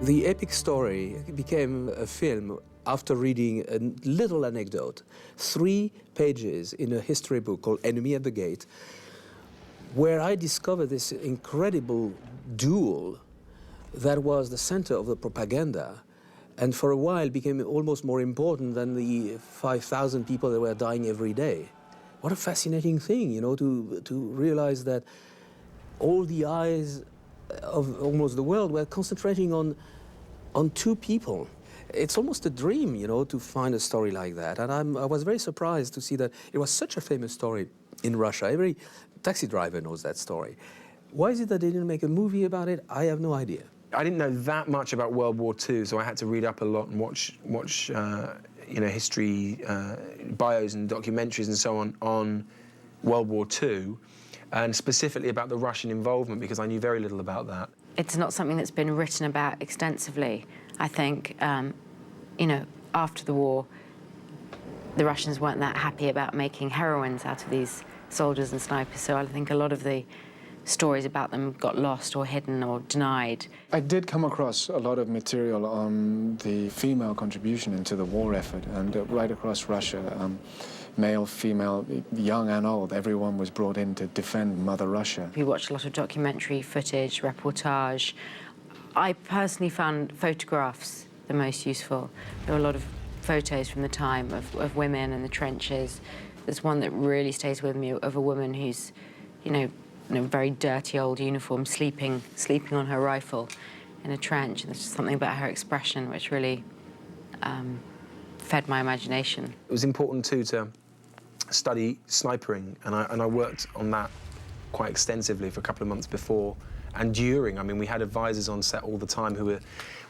The epic story became a film after reading a little anecdote, 3 pages in a history book called Enemy at the Gate, where I discovered this incredible duel that was the center of the propaganda, and for a while became almost more important than the 5,000 people that were dying every day. What a fascinating thing, you know, to realize that all the eyes of almost the world were concentrating on 2 people. It's almost a dream, you know, to find a story like that. And I was very surprised to see that it was such a famous story in Russia. Every taxi driver knows that story. Why is it that they didn't make a movie about it? I have no idea. I didn't know that much about World War II, so I had to read up a lot and watch you know, history, bios and documentaries and so on World War II, and specifically about the Russian involvement, because I knew very little about that. It's not something that's been written about extensively. I think, you know, after the war, the Russians weren't that happy about making heroines out of these soldiers and snipers, so I think a lot of the stories about them got lost or hidden or denied. I did come across a lot of material on the female contribution into the war effort, and right across Russia, male, female, young and old, everyone was brought in to defend Mother Russia. We watched a lot of documentary footage, reportage. I personally found photographs the most useful. There were a lot of photos from the time of women in the trenches. There's one that really stays with me of a woman who's, you know, in a very dirty old uniform, sleeping on her rifle in a trench. And there's just something about her expression which really fed my imagination. It was important too to study snipering, and I worked on that quite extensively for a couple of months before and during. I mean, we had advisors on set all the time who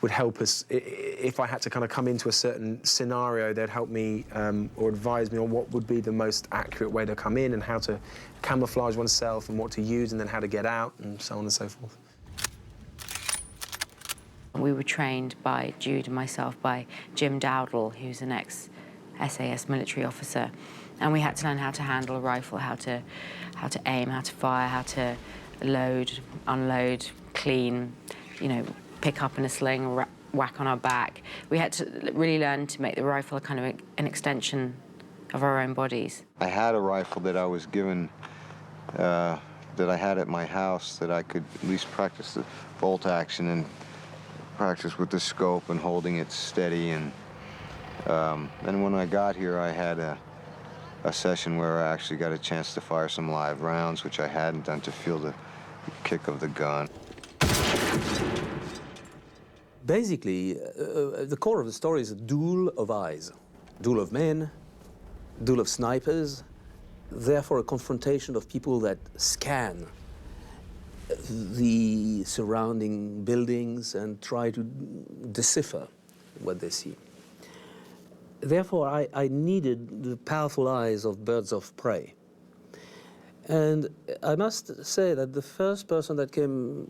would help us. If I had to kind of come into a certain scenario, they'd help me or advise me on what would be the most accurate way to come in and how to camouflage oneself and what to use and then how to get out and so on and so forth. We were trained by Jude and myself by Jim Dowdle, who's an ex-SAS military officer, and we had to learn how to handle a rifle, how to aim, how to fire, how to load, unload, clean, you know, pick up in a sling, whack on our back. We had to really learn to make the rifle kind of an extension of our own bodies. I had a rifle that I was given, that I had at my house, that I could at least practice the bolt action and practice with the scope and holding it steady. And when I got here, I had a session where I actually got a chance to fire some live rounds, which I hadn't done, to feel the kick of the gun. Basically, the core of the story is a duel of eyes. Duel of men, duel of snipers, therefore a confrontation of people that scan the surrounding buildings and try to decipher what they see. Therefore, I needed the powerful eyes of birds of prey. And I must say that the first person that came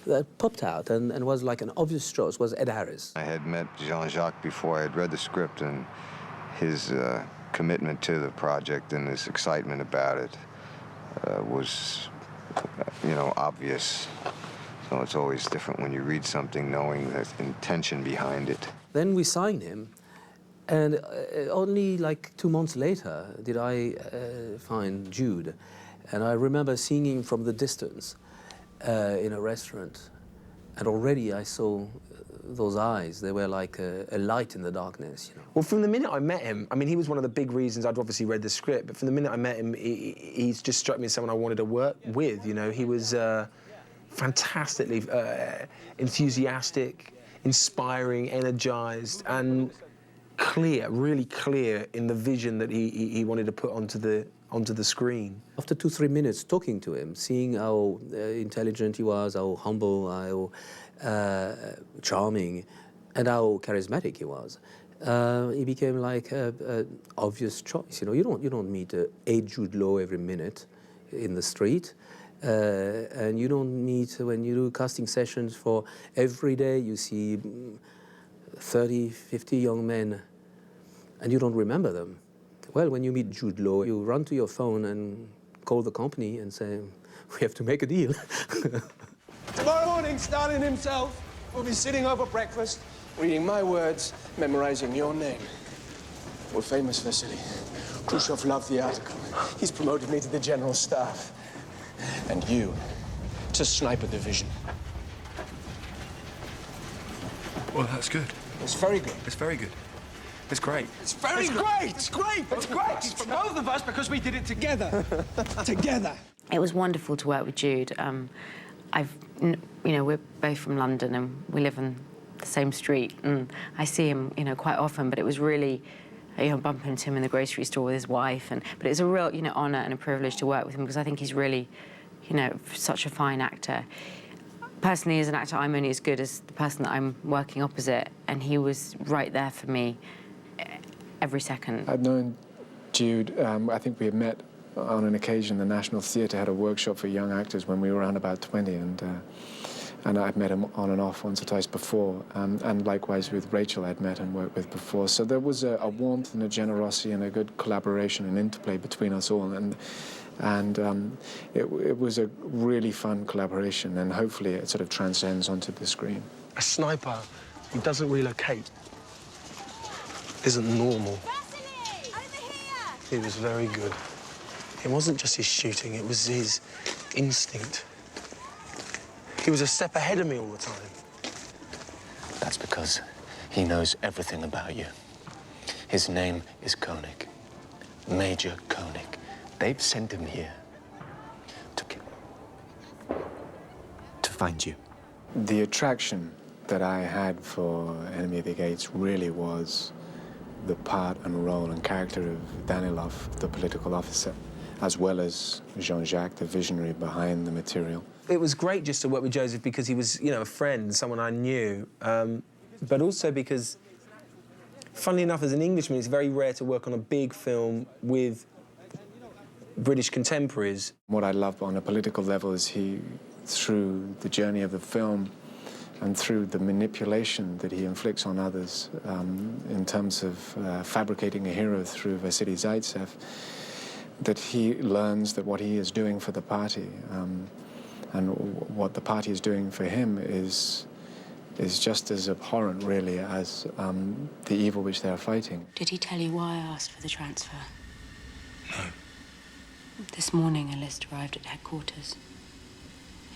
that popped out and was like an obvious choice was Ed Harris. I had met Jean-Jacques before. I had read the script, and his commitment to the project and his excitement about it was, you know, obvious. So it's always different when you read something knowing the intention behind it. Then we signed him, and only like 2 months later did I find Jude. And I remember seeing him from the distance in a restaurant, and already I saw those eyes. They were like a light in the darkness, you know. Well, from the minute I met him, I mean, he was one of the big reasons I'd obviously read the script, but from the minute I met him, he's just struck me as someone I wanted to work with, you know. He was fantastically enthusiastic, inspiring, energized, and clear, really clear in the vision that he wanted to put onto the screen. After 2-3 minutes talking to him, seeing how intelligent he was, how humble, how charming, and how charismatic he was, he became like an obvious choice. You know, you don't meet a Jude Law every minute in the street. And you don't meet, when you do casting sessions for every day, you see 30, 50 young men, and you don't remember them. Well, when you meet Jude Law, you run to your phone and call the company and say, we have to make a deal. Tomorrow morning, Stalin himself will be sitting over breakfast, reading my words, memorizing your name. We're famous, Vassili. Khrushchev loved the article. He's promoted me to the general staff. And you to sniper division. Well, that's good. It's very good. It's very good. It's great. It's very great! It's great! It's great! It's for both of us because we did it together. Together. It was wonderful to work with Jude. We're both from London and we live on the same street, and I see him, quite often. But it was really, bumping into him in the grocery store with his wife, but it's a real, honour and a privilege to work with him because I think he's really, such a fine actor. Personally, as an actor, I'm only as good as the person that I'm working opposite, and he was right there for me every second. I'd known Jude. I think we had met on an occasion. The National Theatre had a workshop for young actors when we were around about 20, and I'd met him on and off once or twice before, and likewise with Rachel I'd met and worked with before. So there was a warmth and a generosity and a good collaboration and interplay between us all, and it was a really fun collaboration, and hopefully it sort of transcends onto the screen. A sniper who doesn't relocate isn't normal. Vassili! Over here! He was very good. It wasn't just his shooting, it was his instinct. He was a step ahead of me all the time. That's because he knows everything about you. His name is Koenig, Major Koenig. They've sent him here to find you. The attraction that I had for Enemy of the Gates really was the part and role and character of Danilov, the political officer, as well as Jean-Jacques, the visionary behind the material. It was great just to work with Joseph because he was, a friend, someone I knew, but also because, funnily enough, as an Englishman, it's very rare to work on a big film with British contemporaries. What I love on a political level is he, through the journey of the film and through the manipulation that he inflicts on others in terms of fabricating a hero through Vassili Zaitsev, that he learns that what he is doing for the party and what the party is doing for him is just as abhorrent, really, as the evil which they are fighting. Did he tell you why I asked for the transfer? No. This morning, a list arrived at headquarters.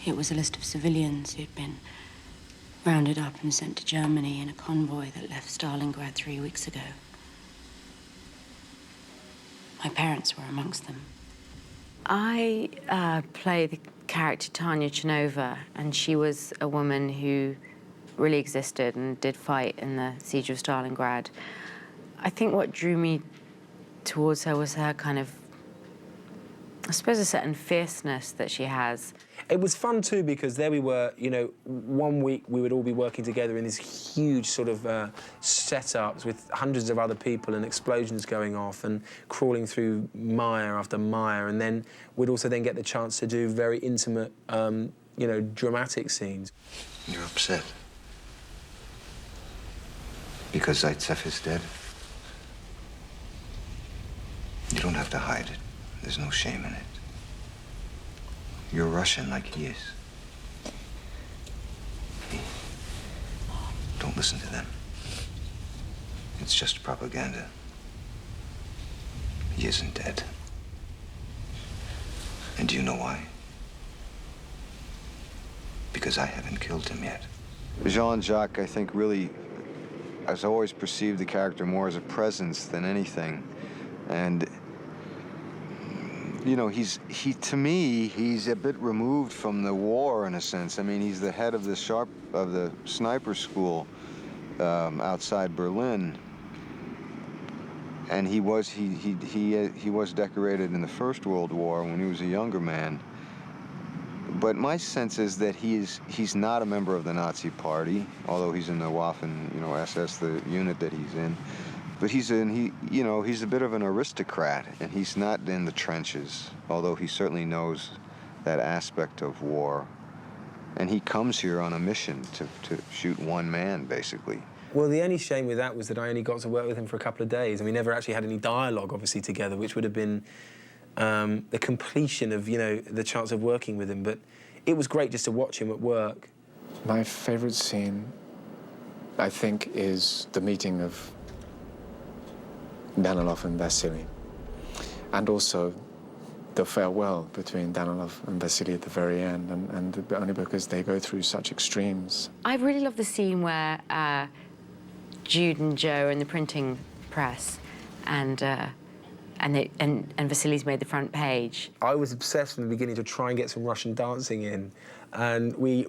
It was a list of civilians who'd been rounded up and sent to Germany in a convoy that left Stalingrad 3 weeks ago. My parents were amongst them. I play the character Tanya Chenova, and she was a woman who really existed and did fight in the siege of Stalingrad. I think what drew me towards her was her kind of, I suppose, a certain fierceness that she has. It was fun too because there we were, 1 week we would all be working together in these huge sort of setups with hundreds of other people and explosions going off and crawling through mire after mire, and then we'd also then get the chance to do very intimate, dramatic scenes. You're upset because Zaitsev is dead. You don't have to hide it. There's no shame in it. You're Russian like he is. Don't listen to them. It's just propaganda. He isn't dead. And do you know why? Because I haven't killed him yet. Jean-Jacques, I think, really has always perceived the character more as a presence than anything. And to me, he's a bit removed from the war in a sense. I mean, he's the head of the sniper school outside Berlin, and he was decorated in the First World War when he was a younger man. But my sense is that he's not a member of the Nazi Party, although he's in the Waffen, SS, the unit that he's in. But he's a bit of an aristocrat, and he's not in the trenches, although he certainly knows that aspect of war. And he comes here on a mission to shoot one man, basically. Well, the only shame with that was that I only got to work with him for a couple of days, and we never actually had any dialogue, obviously, together, which would have been the completion of, the chance of working with him. But it was great just to watch him at work My favorite scene, I think, is the meeting of Danilov and Vassili, and also the farewell between Danilov and Vassili at the very end, and only because they go through such extremes. I really love the scene where Jude and Joe are in the printing press, and Vassili's made the front page. I was obsessed from the beginning to try and get some Russian dancing in, and we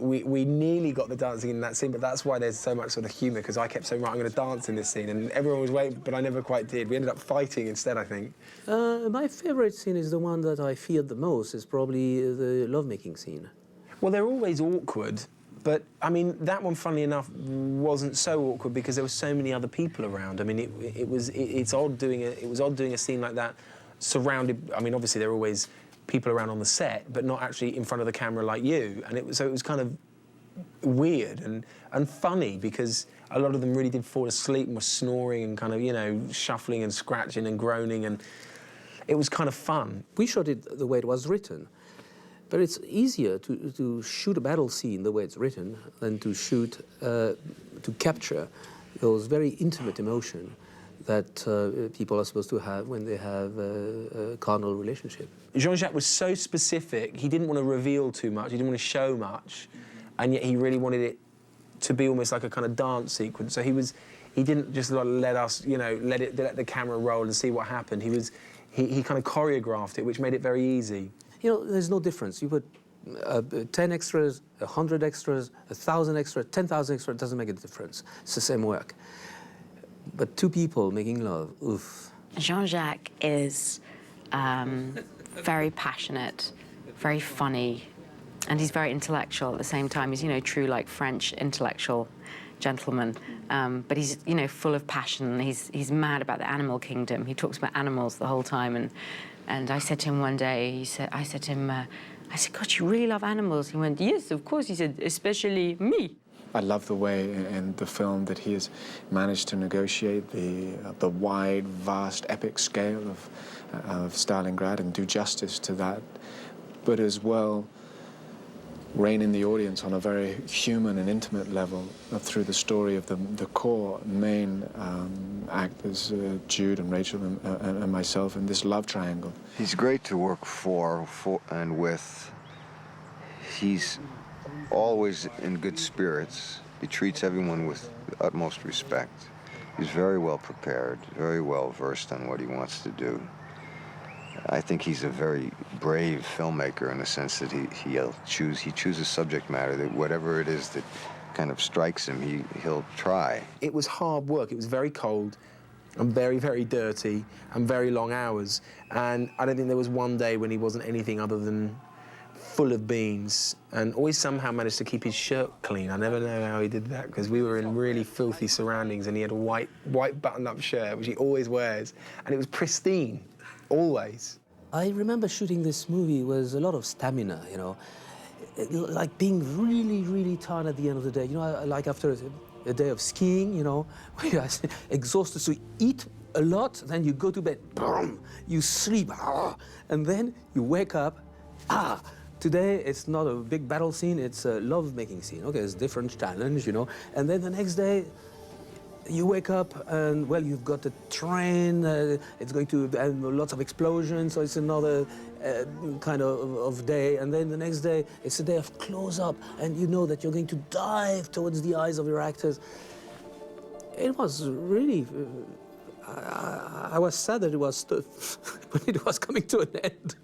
nearly got the dancing in that scene, but that's why there's so much sort of humour, because I kept saying, right, I'm going to dance in this scene, and everyone was waiting, but I never quite did. We ended up fighting instead, I think. My favourite scene is the one that I feared the most, is probably the lovemaking scene. Well, they're always awkward, but, I mean, that one, funnily enough, wasn't so awkward because there were so many other people around. I mean, it was odd doing a scene like that surrounded. I mean, obviously there are always people around on the set, but not actually in front of the camera like you. And it was kind of weird and funny because a lot of them really did fall asleep and were snoring and kind of, you know, shuffling and scratching and groaning, and it was kind of fun. We shot it the way it was written. But it's easier to shoot a battle scene the way it's written than to shoot, to capture those very intimate emotion that people are supposed to have when they have a carnal relationship. Jean-Jacques was so specific, he didn't want to reveal too much, he didn't want to show much, and yet he really wanted it to be almost like a kind of dance sequence. So he didn't just let us, you know, let the camera roll and see what happened. He kind of choreographed it, which made it very easy. You know, there's no difference. You put 10 extras, 100 extras, 1,000 extras, 10,000 extras, it doesn't make a difference. It's the same work. But two people making love, oof. Jean-Jacques is very passionate, very funny, and he's very intellectual at the same time. He's, you know, true, like, French intellectual gentleman, but he's, you know, full of passion. He's mad about the animal kingdom. He talks about animals the whole time, and I said to him one day, I said to him, I said, God, you really love animals? He went, yes, of course. He said, especially me. I love the way in the film that he has managed to negotiate the wide, vast, epic scale of Stalingrad and do justice to that, but as well rein in the audience on a very human and intimate level through the story of the core main actors, Jude and Rachel and myself, in this love triangle. He's great to work for and with. He's always in good spirits. He treats everyone with the utmost respect. He's very well prepared, very well versed on what he wants to do. I think he's a very brave filmmaker in the sense that he chooses subject matter that whatever it is that kind of strikes him, he'll try. It was hard work. It was very cold and very, very dirty and very long hours. And I don't think there was one day when he wasn't anything other than full of beans, and always somehow managed to keep his shirt clean. I never know how he did that, because we were in really filthy surroundings and he had a white button-up shirt, which he always wears, and it was pristine, always. I remember shooting this movie with a lot of stamina, you know, like being really, really tired at the end of the day. You know, like after a day of skiing, you know, where you're exhausted, so you eat a lot, then you go to bed, boom, you sleep, and then you wake up, today, it's not a big battle scene, it's a love-making scene. Okay, it's a different challenge, you know. And then the next day, you wake up and, well, you've got a train, it's going to have lots of explosions, so it's another kind of day. And then the next day, it's a day of close-up, and you know that you're going to dive towards the eyes of your actors. It was really... I was sad that it was when it was coming to an end.